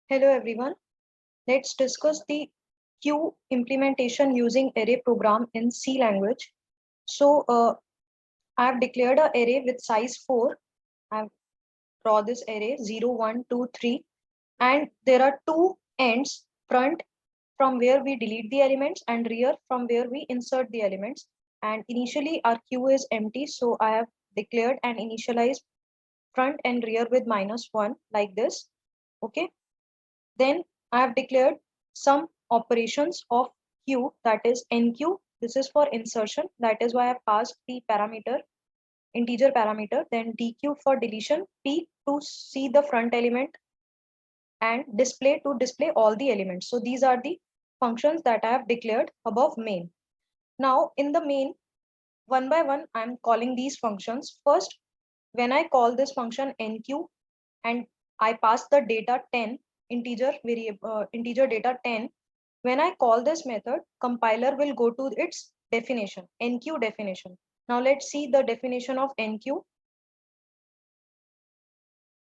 Hello everyone. Let's discuss the queue implementation using array program in C language. I have declared an array with size 4. I have draw this array 0, 1, 2, 3, and there are two ends, front from where we delete the elements and rear from where we insert the elements. And initially our queue is empty, so I have declared and initialized front and rear with -1 like this. Okay. Then I have declared some operations of queue, that is enqueue. This is for insertion. That is why I have passed the parameter, integer parameter. Then dequeue for deletion, p to see the front element, and display to display all the elements. So these are the functions that I have declared above main. Now in the main, one by one, I'm calling these functions. First, when I call this function enqueue and I pass the data 10, integer data 10, when I call this method, compiler will go to its definition, enqueue definition. Now let's see the definition of enqueue.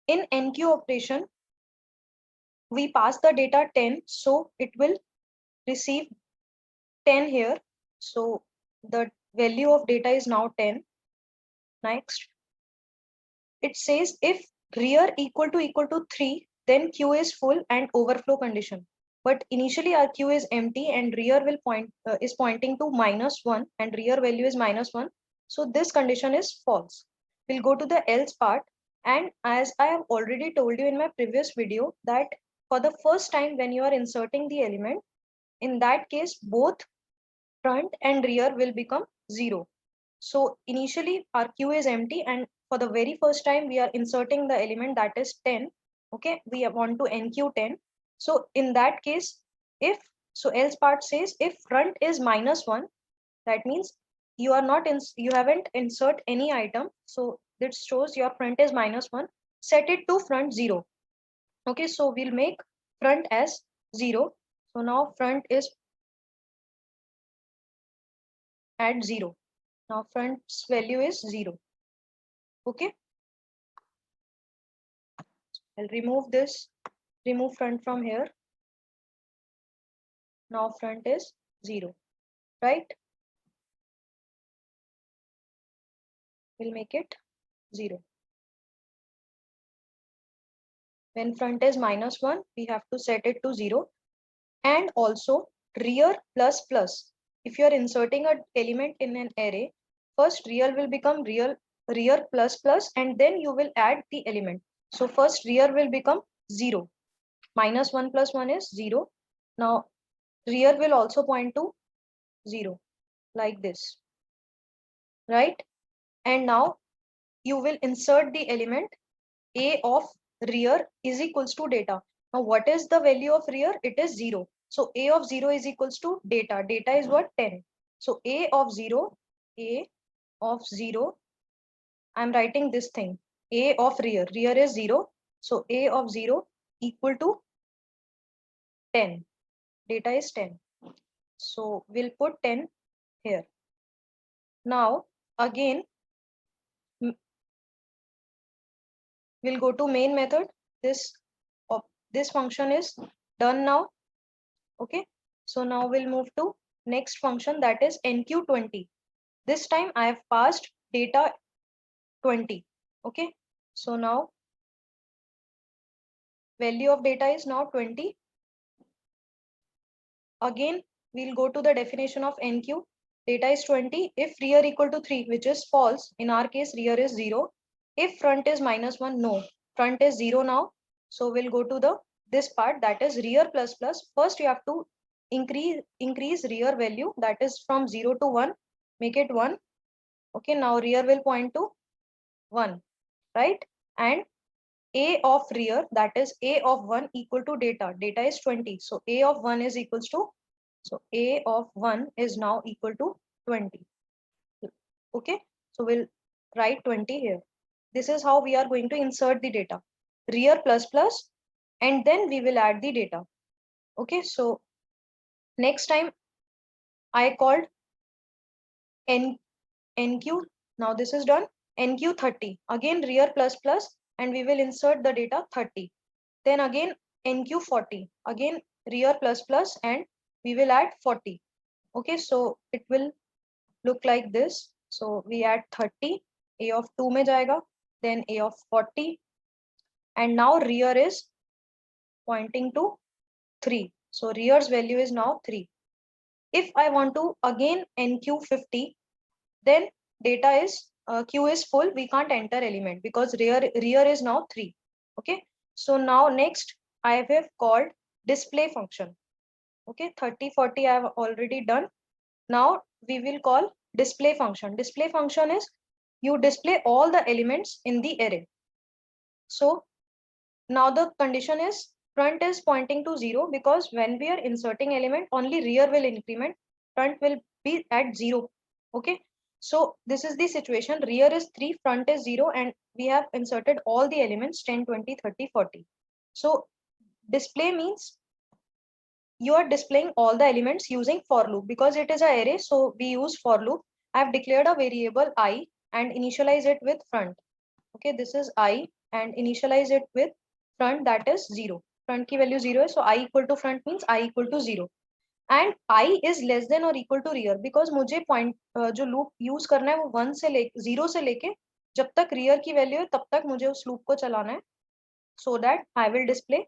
In enqueue operation, we pass the data 10, so it will receive 10 here. So the value of data is now 10. Next, it says if rear equal to 3, then queue is full and overflow condition. But initially our queue is empty and rear will is pointing to -1 and rear value is -1. So this condition is false. We'll go to the else part. And as I have already told you in my previous video, that for the first time when you are inserting the element, in that case, both front and rear will become 0. So initially our queue is empty, and for the very first time we are inserting the element, that is 10. Okay, we want to enqueue 10. So in that case, if so else part says if front is -1, that means you haven't insert any item. So this shows your front is -1. Set it to front 0. Okay, so we'll make front as 0. So now front is at 0. Now front's value is 0. Okay, I'll remove front from here. Now front is 0, right? We'll make it 0. When front is -1, we have to set it to 0. And also rear plus plus. If you are inserting an element in an array, first rear will become rear plus plus, and then you will add the element. So first rear will become 0. -1 plus 1 is 0. Now rear will also point to 0 like this, right? And now you will insert the element a of rear is equals to data. Now what is the value of rear? It is 0. So a of 0 is equals to data. Data is what? 10. So a of 0, I'm writing this thing. A of rear is 0. So a of 0 equal to 10. Data is 10. So we'll put 10 here. Now again, we'll go to main method. This function is done now. Okay, so now we'll move to next function, that is enqueue20. This time I have passed data 20. Okay, so now value of data is now 20. Again, we'll go to the definition of enqueue. Data is 20 if rear equal to 3, which is false. In our case, rear is 0. If front is -1, no, front is 0 now. So we'll go to this part, that is rear plus plus. First you have to increase rear value, that is from 0 to 1, make it 1. Okay, now rear will point to 1, right? And a of rear, that is a of 1 equal to data. Data is 20. So a of 1 is equals to, so a of 1 is now equal to 20. Okay, so we'll write 20 here. This is how we are going to insert the data. Rear plus plus, and then we will add the data. Okay, so next time I called enqueue. Now this is done. Enqueue 30. Again rear plus plus, and we will insert the data 30. Then again NQ 40. Again, rear plus plus, and we will add 40. Okay, so it will look like this. So we add 30, A of 2 में जाएगा, then A of 40, and now rear is pointing to 3. So rear's value is now 3. If I want to again NQ 50, then data is Q is full. We can't enter element because rear is now 3. Okay. So now next I have called display function. Okay, 30, 40 I have already done. Now we will call display function. Display function is you display all the elements in the array. So now the condition is front is pointing to 0 because when we are inserting element, only rear will increment, front will be at 0. Okay, so this is the situation. Rear is 3, front is 0, and we have inserted all the elements 10, 20, 30, 40. So display means you are displaying all the elements using for loop because it is an array. So we use for loop. I have declared a variable I and initialize it with front. Okay, this is I and initialize it with front, that is 0. Front की value 0 है, so I equal to front means I equal to 0. And I is less than or equal to rear because मुझे point जो loop use करना है वो 1 से ले 0 से लेके जब तक rear की value है तब तक मुझे उस loop को चलाना है, so that I will display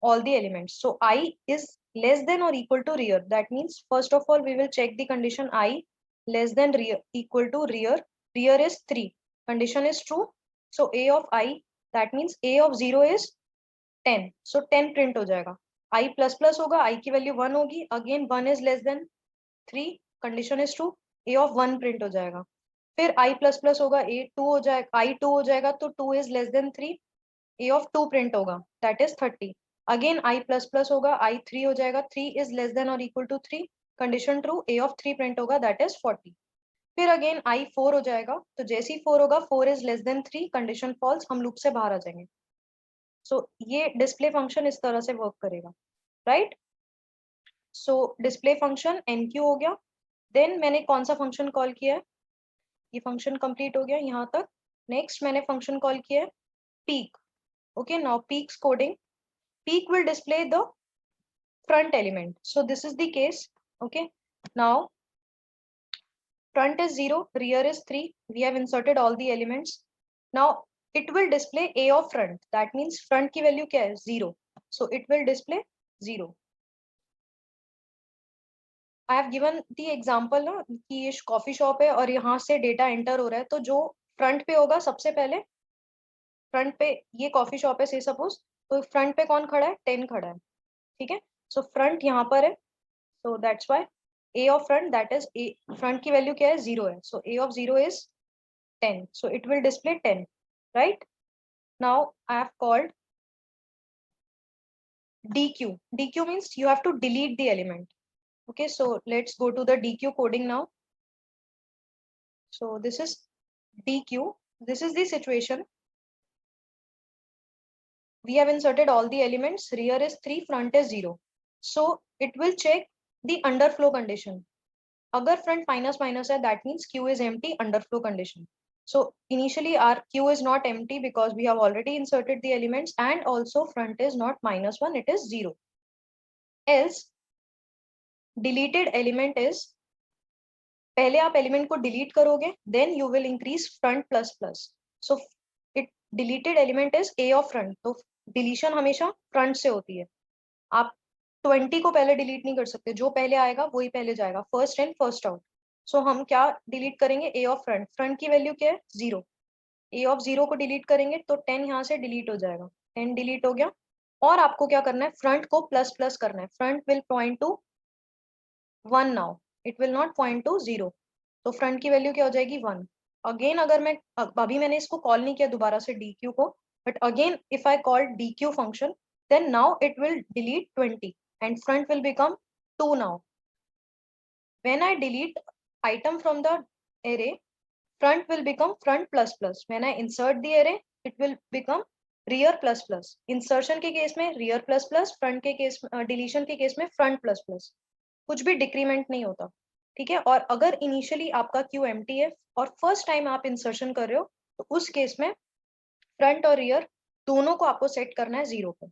all the elements. So I is less than or equal to rear. That means first of all we will check the condition I less than rear equal to rear. Rear is 3. Condition is true. So A of I, that means A of 0 is 10. So 10 print हो जाएगा. I plus plus होगा, I की value 1 होगी. Again 1 is less than 3. Condition is true. A of 1 print हो जाएगा. फिर I plus plus होगा, A 2 हो जाएगा, I 2 हो जाएगा तो 2 is less than 3. A of 2 print होगा, that is 30. Again I plus plus होगा, I 3 हो जाएगा, 3 is less than or equal to 3. Condition true. A of 3 print होगा, that is 40. फिर अगेन I 4 हो जाएगा, तो जैसे ही 4 होगा 4 is less than 3, condition false, हम लूप से बाहर आ जाएंगे. सो ये डिस्प्ले फंक्शन इस तरह से वर्क करेगा, राइट. सो डिस्प्ले फंक्शन NQ हो गया. देन मैंने कौन सा फंक्शन कॉल किया है, ये फंक्शन कंप्लीट हो गया यहाँ तक. नेक्स्ट मैंने फंक्शन कॉल किया है peek. Okay, now peek's coding. Peek will display the front element. So this is the case. Okay, now front is 0, rear is 3. We have inserted all the elements. Now it will display A of front. That means front की value क्या है, 0. So it will display 0. I have given the example ना कि ये coffee shop है और यहाँ से डेटा एंटर हो रहा है, तो जो फ्रंट पे होगा सबसे पहले, फ्रंट पे ये कॉफी शॉप है से सपोज, तो फ्रंट पे कौन खड़ा है, 10 खड़ा है. ठीक है, सो फ्रंट यहाँ पर है, so that's why A of front, that is A front की value क्या है, 0 है. So A of 0 is 10. So it will display 10, right? Now I have called DQ. DQ means you have to delete the element. Okay, so let's go to the DQ coding now. So this is DQ. This is the situation. We have inserted all the elements. Rear is 3, front is 0. So it will check the underflow condition. Agar front minus minus hai, that means Q is empty, underflow condition. So initially our Q is not empty because we have already inserted the elements, and also front is not -1, it is 0. Else deleted element is, पहले आप element को delete करोगे, then you will increase front plus plus. So it deleted element is A of front. तो deletion हमेशा front से होती है. आप 20 को पहले डिलीट नहीं कर सकते, जो पहले आएगा वही पहले जाएगा, फर्स्ट इन फर्स्ट आउट. सो हम क्या डिलीट करेंगे, A ऑफ फ्रंट. फ्रंट की वैल्यू क्या है, 0. A ऑफ 0 को डिलीट करेंगे तो 10 यहाँ से डिलीट हो जाएगा, 10 डिलीट हो गया. और आपको क्या करना है, फ्रंट को प्लस प्लस करना है. Front will point two 1 now, it will not point two 0. तो फ्रंट की वैल्यू क्या हो जाएगी, 1. अगेन अगर मैं अभी मैंने इसको कॉल नहीं किया दोबारा से DQ को, but again if I call DQ function, then now it will delete 20 and front will become 2 now. When I delete item from the array, front will become front plus plus. When I insert the array, it will become rear plus plus. Insertion के case में rear plus plus, front के case deletion के case में front plus plus. कुछ भी decrement नहीं होता, ठीक है. और अगर initially आपका Q empty है और first time आप insertion कर रहे हो, तो उस केस में front और rear दोनों को आपको सेट करना है 0 पे.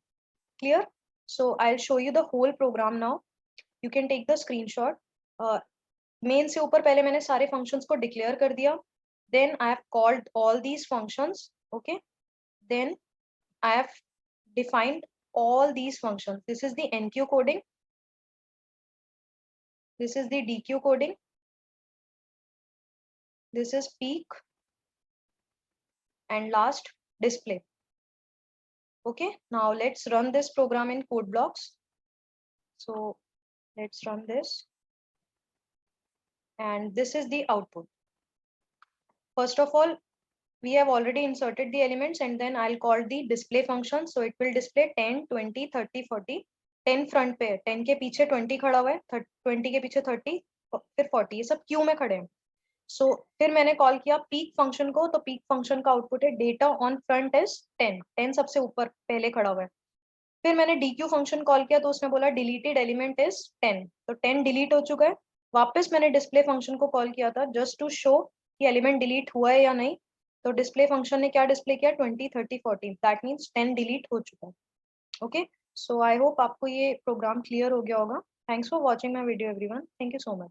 Clear? So I'll show you the whole program now. You can take the screenshot. Main से ऊपर पहले मैंने सारे functions को declare कर दिया. Then I have called all these functions. Okay. Then I have defined all these functions. This is the enqueue coding. This is the dequeue coding. This is peek. And last, display. Okay, now let's run this program in code blocks. So let's run this. And this is the output. First of all, we have already inserted the elements, and then I'll call the display function. So it will display 10, 20, 30, 40. 10 front पे 10 के पीछे 20 खड़ा हुआ है, 20 के पीछे 30, फिर 40, ये सब क्यू में खड़े हैं. सो फिर मैंने कॉल किया पीक फंक्शन को, तो पीक फंक्शन का आउटपुट है डेटा ऑन फ्रंट इज 10. 10 सबसे ऊपर पहले खड़ा हुआ है. फिर मैंने डीक्यू फंक्शन कॉल किया, तो उसने बोला डिलीटेड एलिमेंट इज 10. तो 10 डिलीट हो चुका है. वापस मैंने डिस्प्ले फंक्शन को कॉल किया था जस्ट टू शो कि एलिमेंट डिलीट हुआ है या नहीं. तो डिस्प्ले फंक्शन ने क्या डिस्प्ले किया, 20, 30, 40. दैट मीन्स 10 डिलीट हो चुका है. ओके, सो आई होप आपको ये प्रोग्राम क्लियर हो गया होगा. Thanks for watching my video everyone. Thank you so much.